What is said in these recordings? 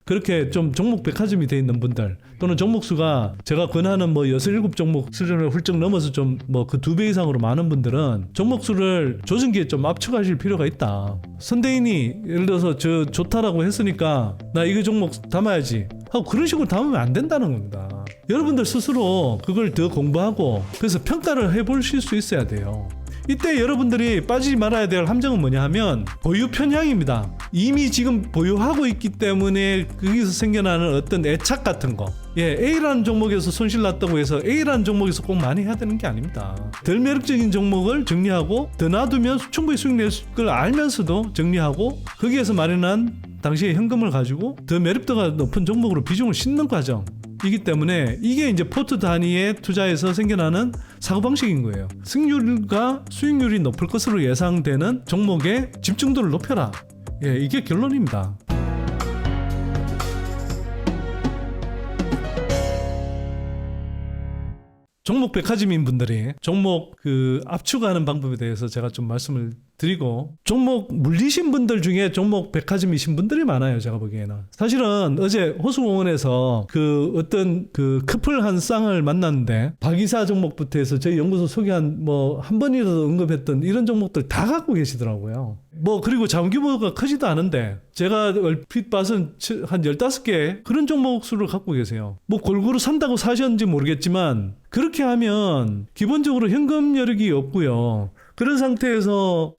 그렇게 좀 종목 백화점이 돼 있는 분들 또는 종목수가 제가 권하는 뭐 6, 7종목 수준을 훌쩍 넘어서 좀 뭐 그 2배 이상으로 많은 분들은 종목수를 조정기에 좀 압축하실 필요가 있다. 선대인이 예를 들어서 저 좋다라고 했으니까 나 이거 종목 담아야지 하고 그런 식으로 담으면 안 된다는 겁니다. 여러분들 스스로 그걸 더 공부하고 그래서 평가를 해보실 수 있어야 돼요. 이때 여러분들이 빠지지 말아야 될 함정은 뭐냐 하면 보유 편향입니다. 이미 지금 보유하고 있기 때문에 거기서 생겨나는 어떤 애착 같은 거. A라는 종목에서 손실 났다고 해서 A라는 종목에서 꼭 많이 해야 되는 게 아닙니다. 덜 매력적인 종목을 정리하고 더 놔두면 충분히 수익 낼 걸 알면서도 정리하고 거기에서 마련한 당시의 현금을 가지고 더 매력도가 높은 종목으로 비중을 싣는 과정. 이기 때문에 이게 이제 포트 단위의 투자에서 생겨나는 사고방식인 거예요. 승률과 수익률이 높을 것으로 예상되는 종목의 집중도를 높여라. 이게 결론입니다. 종목 백화점인 분들이 종목 압축하는 방법에 대해서 제가 좀 말씀을 드리고 종목 물리신 분들 중에 종목 백화점이신 분들이 많아요. 제가 보기에는 사실은 어제 호수공원에서 어떤 커플 한 쌍을 만났는데 박이사 종목부터 해서 저희 연구소 소개한 뭐 한 번이라도 언급했던 이런 종목들 다 갖고 계시더라고요. 그리고 자금 규모가 크지도 않은데 제가 얼핏 봐선 한 15개 그런 종목 수를 갖고 계세요. 골고루 산다고 사셨는지 모르겠지만 그렇게 하면 기본적으로 현금 여력이 없고요. 그런 상태에서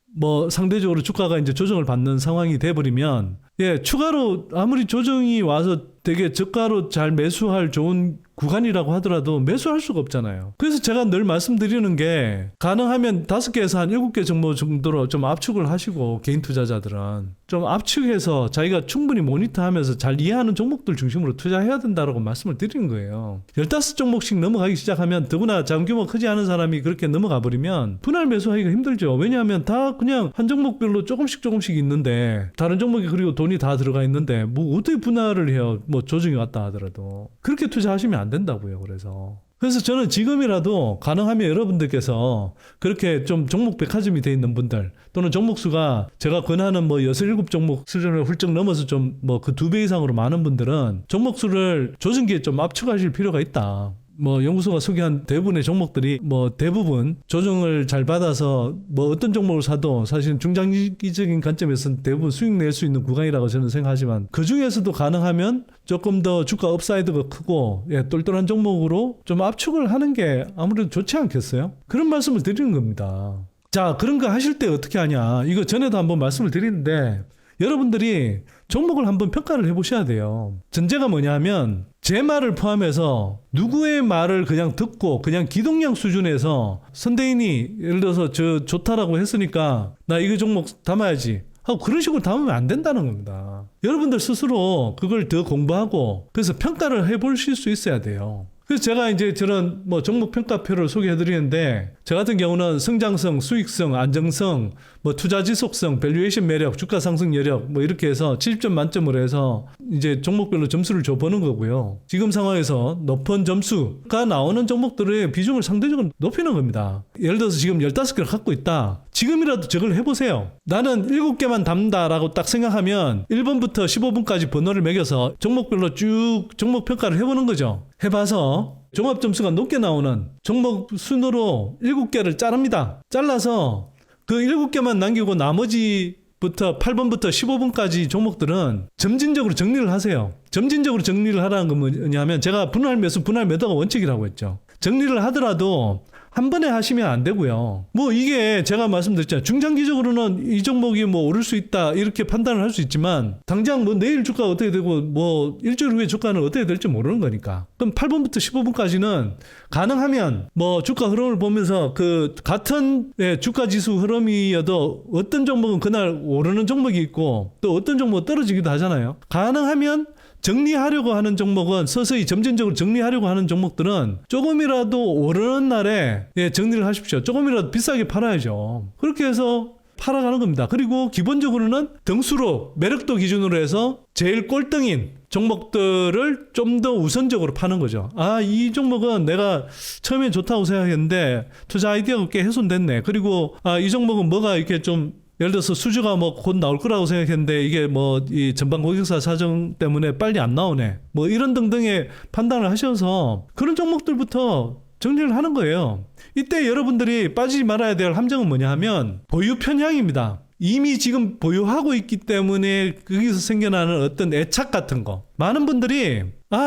상대적으로 주가가 이제 조정을 받는 상황이 돼버리면 추가로 아무리 조정이 와서 되게 저가로 잘 매수할 좋은 구간이라고 하더라도 매수할 수가 없잖아요. 그래서 제가 늘 말씀드리는 게 가능하면 5개에서 한 7개 정도로 좀 압축을 하시고 개인 투자자들은 좀 압축해서 자기가 충분히 모니터하면서 잘 이해하는 종목들 중심으로 투자해야 된다라고 말씀을 드리는 거예요. 15종목씩 넘어가기 시작하면 더구나 자금 규모가 크지 않은 사람이 그렇게 넘어가 버리면 분할 매수하기가 힘들죠. 왜냐하면 다 그냥 한 종목별로 조금씩 있는데 다른 종목이 그리고 돈이 다 들어가 있는데 어떻게 분할을 해요. 조정이 왔다 하더라도 그렇게 투자하시면 안 된다고요. 그래서 저는 지금이라도 가능하면 여러분들께서 그렇게 좀 종목 백화점이 돼 있는 분들 또는 종목수가 제가 권하는 6, 7종목 수준을 훌쩍 넘어서 좀 그 2배 이상으로 많은 분들은 종목수를 조정기에 좀 압축하실 필요가 있다. 연구소가 소개한 대부분의 종목들이 대부분 조정을 잘 받아서 어떤 종목을 사도 사실 중장기적인 관점에서는 대부분 수익 낼 수 있는 구간이라고 저는 생각하지만 그 중에서도 가능하면 조금 더 주가 업사이드가 크고 똘똘한 종목으로 좀 압축을 하는 게 아무래도 좋지 않겠어요? 그런 말씀을 드리는 겁니다. 자, 그런 거 하실 때 어떻게 하냐? 이거 전에도 한번 말씀을 드리는데 여러분들이 종목을 한번 평가를 해보셔야 돼요. 전제가 뭐냐면 제 말을 포함해서 누구의 말을 그냥 듣고 그냥 기동량 수준에서 선대인이 예를 들어서 저 좋다라고 했으니까 나 이거 종목 담아야지 하고 그런 식으로 담으면 안 된다는 겁니다. 여러분들 스스로 그걸 더 공부하고 그래서 평가를 해보실 수 있어야 돼요. 그래서 제가 이제 저런 종목 평가표를 소개해 드리는데 저 같은 경우는 성장성, 수익성, 안정성, 투자 지속성, 밸류에이션 매력, 주가 상승 여력 이렇게 해서 70점 만점으로 해서 이제 종목별로 점수를 줘보는 거고요. 지금 상황에서 높은 점수가 나오는 종목들의 비중을 상대적으로 높이는 겁니다. 예를 들어서 지금 15개를 갖고 있다. 지금이라도 저걸 해보세요. 나는 7개만 담는다라고 딱 생각하면 1번부터 15번까지 번호를 매겨서 종목별로 쭉 종목 평가를 해보는 거죠. 해봐서 종합 점수가 높게 나오는 종목 순으로 7개를 자릅니다. 잘라서 그 7개만 남기고 나머지부터 8번부터 15번까지 종목들은 점진적으로 정리를 하세요. 점진적으로 정리를 하라는 건 뭐냐면 제가 분할 매수, 분할 매도가 원칙이라고 했죠. 정리를 하더라도 한 번에 하시면 안 되고요. 이게 제가 말씀드렸잖아요. 중장기적으로는 이 종목이 오를 수 있다 이렇게 판단을 할 수 있지만 당장 내일 주가가 어떻게 되고 일주일 후에 주가는 어떻게 될지 모르는 거니까. 그럼 8번부터 15번까지는 가능하면 주가 흐름을 보면서 그 같은 주가 지수 흐름이어도 어떤 종목은 그날 오르는 종목이 있고 또 어떤 종목은 떨어지기도 하잖아요. 가능하면 정리하려고 하는 종목은 서서히 점진적으로 정리하려고 하는 종목들은 조금이라도 오르는 날에 정리를 하십시오. 조금이라도 비싸게 팔아야죠. 그렇게 해서 팔아가는 겁니다. 그리고 기본적으로는 등수로 매력도 기준으로 해서 제일 꼴등인 종목들을 좀 더 우선적으로 파는 거죠. 이 종목은 내가 처음에 좋다고 생각했는데 투자 아이디어가 꽤 훼손됐네. 그리고 이 종목은 뭐가 이렇게 좀 예를 들어서 수주가 뭐 곧 나올 거라고 생각했는데 이게 뭐 이 전방 고객사 사정 때문에 빨리 안 나오네. 뭐 이런 등등의 판단을 하셔서 그런 종목들부터 정리를 하는 거예요. 이때 여러분들이 빠지지 말아야 될 함정은 뭐냐 하면 보유 편향입니다. 이미 지금 보유하고 있기 때문에 거기서 생겨나는 어떤 애착 같은 거. 많은 분들이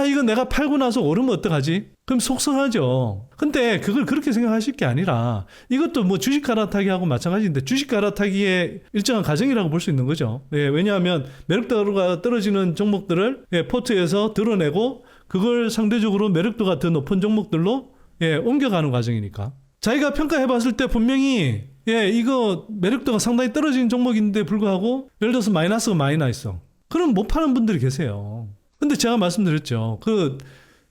이거 내가 팔고 나서 오르면 어떡하지? 그럼 속상하죠. 근데 그걸 그렇게 생각하실 게 아니라 이것도 뭐 주식 갈아타기하고 마찬가지인데 주식 갈아타기의 일정한 과정이라고 볼 수 있는 거죠. 왜냐하면 매력도가 떨어지는 종목들을 포트에서 드러내고 그걸 상대적으로 매력도가 더 높은 종목들로 옮겨가는 과정이니까. 자기가 평가해 봤을 때 분명히 이거 매력도가 상당히 떨어진 종목인데 불구하고 예를 들어서 마이너스가 많이 나 있어. 그럼 못 파는 분들이 계세요. 근데 제가 말씀드렸죠.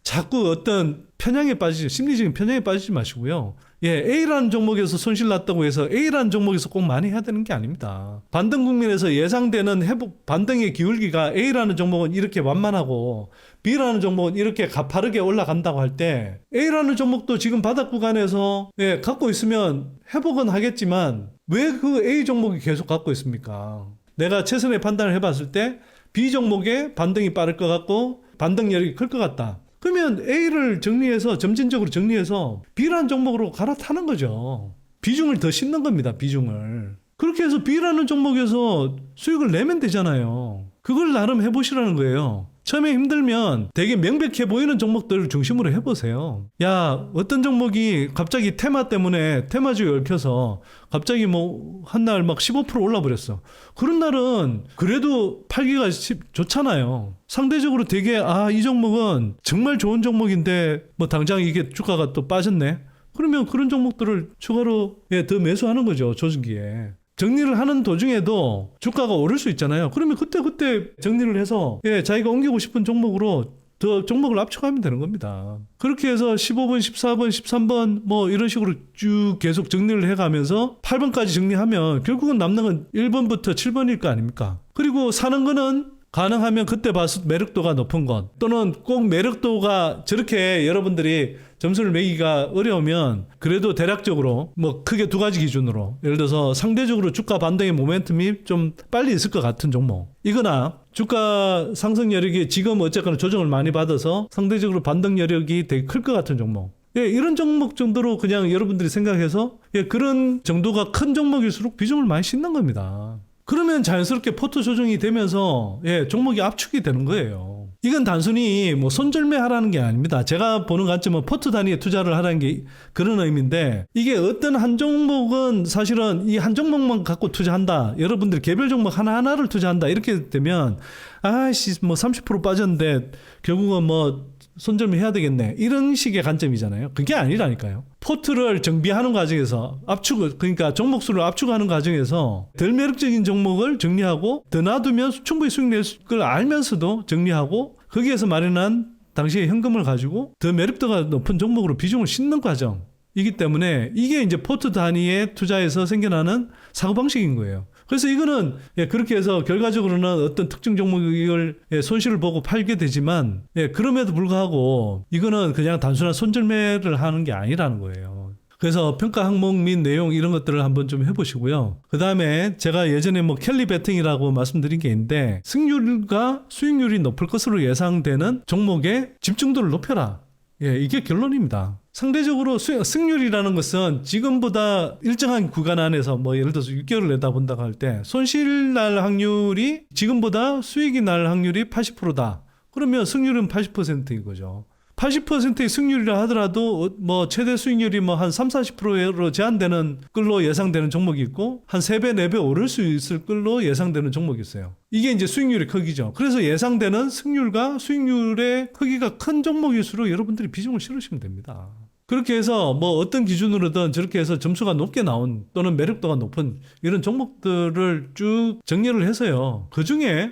자꾸 어떤 심리적인 편향에 빠지지 마시고요. A라는 종목에서 손실 났다고 해서 A라는 종목에서 꼭 많이 해야 되는 게 아닙니다. 반등 국면에서 예상되는 반등의 기울기가 A라는 종목은 이렇게 완만하고 B라는 종목은 이렇게 가파르게 올라간다고 할 때 A라는 종목도 지금 바닥 구간에서 갖고 있으면 회복은 하겠지만 왜 그 A 종목이 계속 갖고 있습니까? 내가 최선의 판단을 해봤을 때 B 종목의 반등이 빠를 것 같고 반등 여력이 클 것 같다. 그러면 A를 점진적으로 정리해서 B라는 종목으로 갈아타는 거죠. 비중을 더 싣는 겁니다. 비중을. 그렇게 해서 B라는 종목에서 수익을 내면 되잖아요. 그걸 나름 해보시라는 거예요. 처음에 힘들면 되게 명백해 보이는 종목들을 중심으로 해보세요. 어떤 종목이 갑자기 테마 때문에 테마주에 얽혀서 갑자기 뭐 한날 막 15% 올라버렸어. 그런 날은 그래도 팔기가 좋잖아요. 상대적으로 되게 이 종목은 정말 좋은 종목인데 뭐 당장 이게 주가가 또 빠졌네. 그러면 그런 종목들을 추가로 더 매수하는 거죠. 조정기에. 정리를 하는 도중에도 주가가 오를 수 있잖아요. 그러면 그때 정리를 해서 자기가 옮기고 싶은 종목으로 더 종목을 압축하면 되는 겁니다. 그렇게 해서 15번, 14번, 13번 뭐 이런 식으로 쭉 계속 정리를 해가면서 8번까지 정리하면 결국은 남는 건 1번부터 7번일 거 아닙니까? 그리고 사는 거는 가능하면 그때 봐서 매력도가 높은 것 또는 꼭 매력도가 저렇게 여러분들이 점수를 매기가 어려우면 그래도 대략적으로 뭐 크게 두 가지 기준으로 예를 들어서 상대적으로 주가 반등의 모멘텀이 좀 빨리 있을 것 같은 종목 이거나 주가 상승 여력이 지금 어쨌거나 조정을 많이 받아서 상대적으로 반등 여력이 되게 클 것 같은 종목 이런 종목 정도로 그냥 여러분들이 생각해서 그런 정도가 큰 종목일수록 비중을 많이 싣는 겁니다. 그러면 자연스럽게 포트 조정이 되면서 종목이 압축이 되는 거예요. 이건 단순히 뭐 손절매 하라는 게 아닙니다. 제가 보는 관점은 포트 단위에 투자를 하라는 게 그런 의미인데 이게 어떤 한 종목은 사실은 이 한 종목만 갖고 투자한다. 여러분들 개별 종목 하나하나를 투자한다. 이렇게 되면 뭐 30% 빠졌는데 결국은 뭐 손절매 해야 되겠네. 이런 식의 관점이잖아요. 그게 아니라니까요. 포트를 정비하는 과정에서 그러니까 종목 수를 압축하는 과정에서 덜 매력적인 종목을 정리하고 더 놔두면 충분히 수익 낼 걸 알면서도 정리하고 거기에서 마련한 당시의 현금을 가지고 더 매력도가 높은 종목으로 비중을 싣는 과정이기 때문에 이게 이제 포트 단위의 투자에서 생겨나는 사고방식인 거예요. 그래서 이거는 그렇게 해서 결과적으로는 어떤 특정 종목을 손실을 보고 팔게 되지만 그럼에도 불구하고 이거는 그냥 단순한 손절매를 하는 게 아니라는 거예요. 그래서 평가 항목 및 내용 이런 것들을 한번 좀 해보시고요. 그 다음에 제가 예전에 뭐 켈리 베팅이라고 말씀드린 게 있는데 승률과 수익률이 높을 것으로 예상되는 종목의 집중도를 높여라. 이게 결론입니다. 상대적으로 승률이라는 것은 지금보다 일정한 구간 안에서 뭐 예를 들어서 6개월을 내다본다고 할 때 손실 날 확률이 지금보다 수익이 날 확률이 80%다. 그러면 승률은 80%인 거죠. 80%의 승률이라 하더라도 뭐 최대 수익률이 뭐 한 3, 40%로 제한되는 걸로 예상되는 종목이 있고 한 3배, 4배 오를 수 있을 걸로 예상되는 종목이 있어요. 이게 이제 수익률의 크기죠. 그래서 예상되는 승률과 수익률의 크기가 큰 종목일수록 여러분들이 비중을 실으시면 됩니다. 그렇게 해서 뭐 어떤 기준으로든 저렇게 해서 점수가 높게 나온 또는 매력도가 높은 이런 종목들을 쭉 정리를 해서요. 그 중에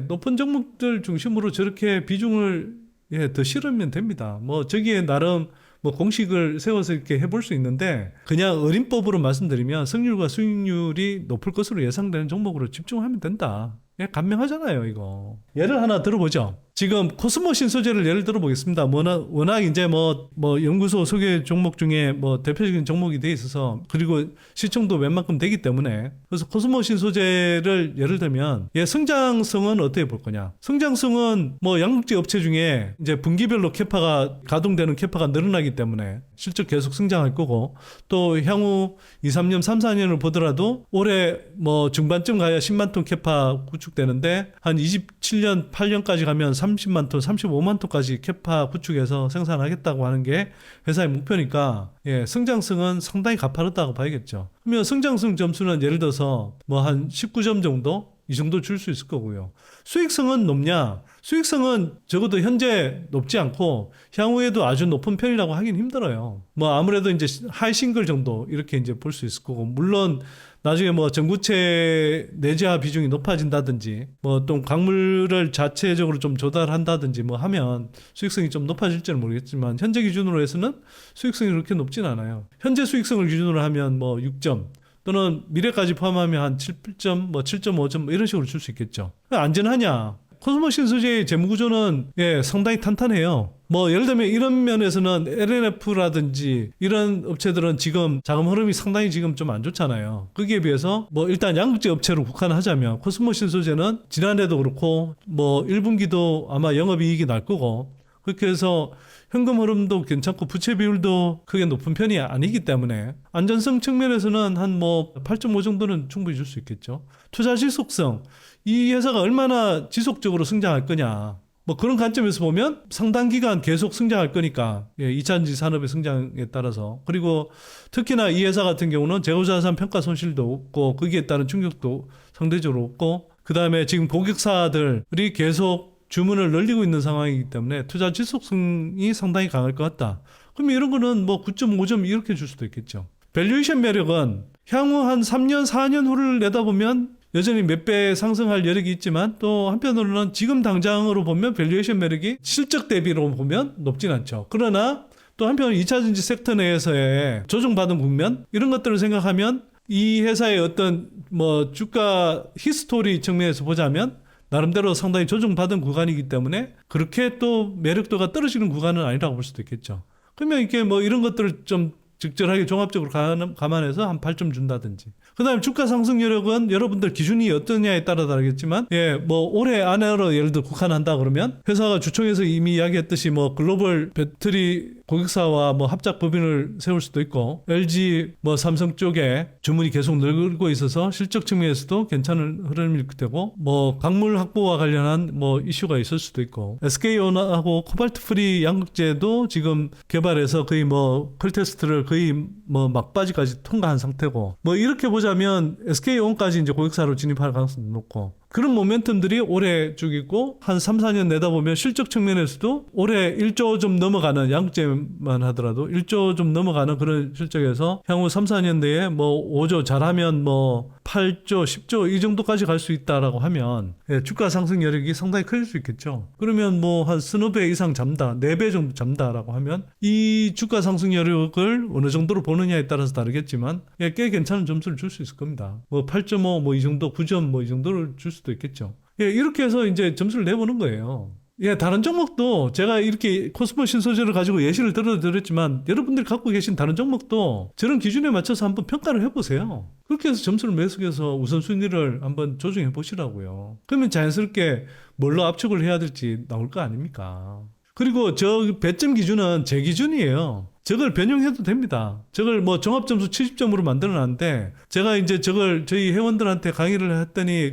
높은 종목들 중심으로 저렇게 비중을 더 실으면 됩니다. 뭐 저기에 나름 뭐 공식을 세워서 이렇게 해볼 수 있는데 그냥 어림법으로 말씀드리면 승률과 수익률이 높을 것으로 예상되는 종목으로 집중하면 된다. 간명하잖아요, 이거. 예를 하나 들어보죠. 지금 코스모 신소재를 예를 들어 보겠습니다. 워낙 이제 뭐 연구소 소개 종목 중에 뭐 대표적인 종목이 돼 있어서 그리고 시총도 웬만큼 되기 때문에 그래서 코스모 신소재를 예를 들면 성장성은 어떻게 볼 거냐? 성장성은 뭐 양극재 업체 중에 이제 분기별로 캐파가 가동되는 캐파가 늘어나기 때문에 실적 계속 성장할 거고 또 향후 2, 3년, 3, 4년을 보더라도 올해 뭐 중반쯤 가야 10만 톤 캐파 구축되는데 한 27년, 8년까지 가면 30만 톤, 35만 톤까지 캐파 구축해서 생산하겠다고 하는 게 회사의 목표니까 성장성은 상당히 가파르다고 봐야겠죠. 그러면 성장성 점수는 예를 들어서 뭐 한 19점 정도? 이 정도 줄 수 있을 거고요. 수익성은 높냐? 수익성은 적어도 현재 높지 않고 향후에도 아주 높은 편이라고 하긴 힘들어요. 뭐 아무래도 이제 하이 싱글 정도 이렇게 이제 볼 수 있을 거고 물론 나중에 뭐 전구체 내재화 비중이 높아진다든지 뭐 또 광물을 자체적으로 좀 조달한다든지 뭐 하면 수익성이 좀 높아질지는 모르겠지만 현재 기준으로 해서는 수익성이 그렇게 높진 않아요. 현재 수익성을 기준으로 하면 뭐 6점 또는 미래까지 포함하면 한 7점, 뭐 7.5점 뭐 이런 식으로 줄 수 있겠죠. 안전하냐? 코스모 신소재의 재무구조는 상당히 탄탄해요. 뭐 예를 들면 이런 면에서는 LNF라든지 이런 업체들은 지금 자금 흐름이 상당히 지금 좀 안 좋잖아요. 거기에 비해서 뭐 일단 양극재 업체로 국한하자면 코스모 신소재는 지난해도 그렇고 뭐 1분기도 아마 영업이익이 날 거고 그렇게 해서 현금 흐름도 괜찮고 부채 비율도 크게 높은 편이 아니기 때문에 안전성 측면에서는 한 뭐 8.5 정도는 충분히 줄 수 있겠죠. 투자 지속성, 이 회사가 얼마나 지속적으로 성장할 거냐. 뭐 그런 관점에서 보면 상당 기간 계속 성장할 거니까 2차전지 산업의 성장에 따라서 그리고 특히나 이 회사 같은 경우는 재고자산 평가 손실도 없고 거기에 따른 충격도 상대적으로 없고 그 다음에 지금 고객사들이 계속 주문을 늘리고 있는 상황이기 때문에 투자 지속성이 상당히 강할 것 같다. 그럼 이런 거는 뭐 9.5점 이렇게 줄 수도 있겠죠. 밸류에이션 매력은 향후 한 3년, 4년 후를 내다보면 여전히 몇 배 상승할 여력이 있지만 또 한편으로는 지금 당장으로 보면 밸류에이션 매력이 실적 대비로 보면 높진 않죠. 그러나 또 한편 2차전지 섹터 내에서의 조정받은 국면 이런 것들을 생각하면 이 회사의 어떤 뭐 주가 히스토리 측면에서 보자면 나름대로 상당히 조정받은 구간이기 때문에 그렇게 또 매력도가 떨어지는 구간은 아니라고 볼 수도 있겠죠. 그러면 이렇게 뭐 이런 것들을 좀 적절하게 종합적으로 감안해서 한 8점 준다든지. 그 다음에 주가 상승 여력은 여러분들 기준이 어떠냐에 따라 다르겠지만, 뭐 올해 안으로 예를 들어 국한한다 그러면 회사가 주총에서 이미 이야기했듯이 뭐 글로벌 배터리 고객사와 뭐 합작 법인을 세울 수도 있고, LG 뭐 삼성 쪽에 주문이 계속 늘고 있어서 실적 측면에서도 괜찮은 흐름일 테고, 뭐 광물 확보와 관련한 뭐 이슈가 있을 수도 있고, SK온하고 코발트 프리 양극재도 지금 개발해서 거의 뭐 컬테스트를 거의 뭐 막바지까지 통과한 상태고 뭐 이렇게 보자면 SK온까지 이제 고객사로 진입할 가능성이 높고 그런 모멘텀들이 올해 쭉 있고 한 3, 4년 내다보면 실적 측면에서도 올해 1조 좀 넘어가는 양극재만 하더라도 1조 좀 넘어가는 그런 실적에서 향후 3, 4년 내에 뭐 5조 잘하면 뭐 8조, 10조 이 정도까지 갈 수 있다라고 하면 주가 상승 여력이 상당히 클 수 있겠죠. 그러면 뭐 한 서너 배 이상 잡다, 4배 정도 잡다라고 하면 이 주가 상승 여력을 어느 정도로 보느냐에 따라서 다르겠지만 꽤 괜찮은 점수를 줄 수 있을 겁니다. 뭐 8.5 뭐 이 정도, 9점 뭐 이 정도를 줄 수도 있겠죠. 이렇게 해서 이제 점수를 내보는 거예요. 다른 종목도 제가 이렇게 코스모 신소재를 가지고 예시를 들어드렸지만 여러분들이 갖고 계신 다른 종목도 저런 기준에 맞춰서 한번 평가를 해보세요. 그렇게 해서 점수를 매수해서 우선순위를 한번 조정해 보시라고요. 그러면 자연스럽게 뭘로 압축을 해야 될지 나올 거 아닙니까? 그리고 저 배점 기준은 제 기준이에요. 저걸 변형해도 됩니다. 저걸 뭐 종합점수 70점으로 만들어놨는데 제가 이제 저걸 저희 회원들한테 강의를 했더니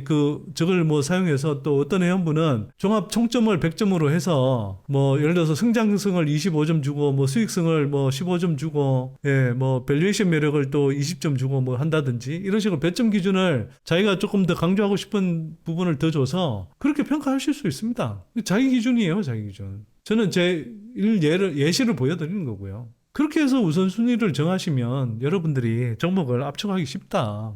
저걸 뭐 사용해서 또 어떤 회원분은 종합 총점을 100점으로 해서 뭐 예를 들어서 성장성을 25점 주고 뭐 수익성을 뭐 15점 주고 뭐 밸류에이션 매력을 또 20점 주고 뭐 한다든지 이런 식으로 배점 기준을 자기가 조금 더 강조하고 싶은 부분을 더 줘서 그렇게 평가하실 수 있습니다. 자기 기준이에요, 자기 기준. 저는 제 예시를 보여드리는 거고요. 그렇게 해서 우선순위를 정하시면 여러분들이 종목을 압축하기 쉽다.